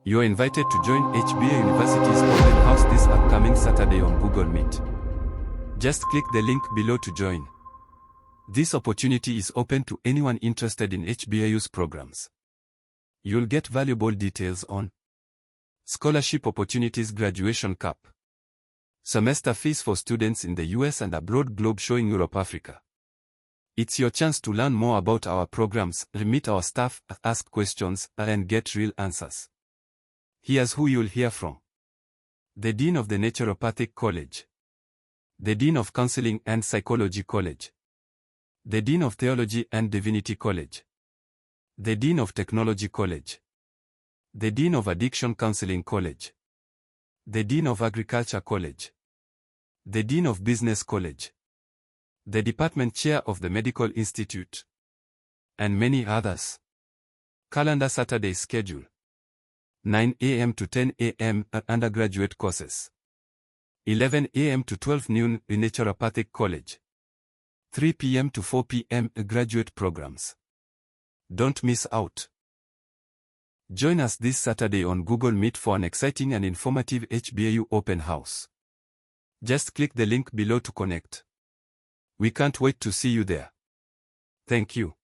You're invited to join Hbiu University's open house this upcoming Saturday on Google Meet. Just click the link below to join. This opportunity is open to anyone interested in Hbiu's programs. You'll get valuable details on scholarship opportunities, graduation cap, semester fees for students in the US and abroad, globe showing Europe, Africa. It's your chance to learn more about our programs, meet our staff, ask questions, and get real answers. Here's who you'll hear from: the Dean of the Naturopathic College, the Dean of Counseling and Psychology College, the Dean of Theology and Divinity College, the Dean of Technology College, the Dean of Addiction Counseling College, the Dean of Agriculture College, the Dean of Business College, the Department Chair of the Medical Institute, and many others. Calendar Saturday schedule: 9 a.m. to 10 a.m. undergraduate courses, 11 a.m. to 12 noon in Naturopathic College, 3 p.m. to 4 p.m. graduate programs. Don't miss out. Join us this Saturday on Google Meet for an exciting and informative Hbiu open house. Just click the link below to connect. We can't wait to see you there. Thank you.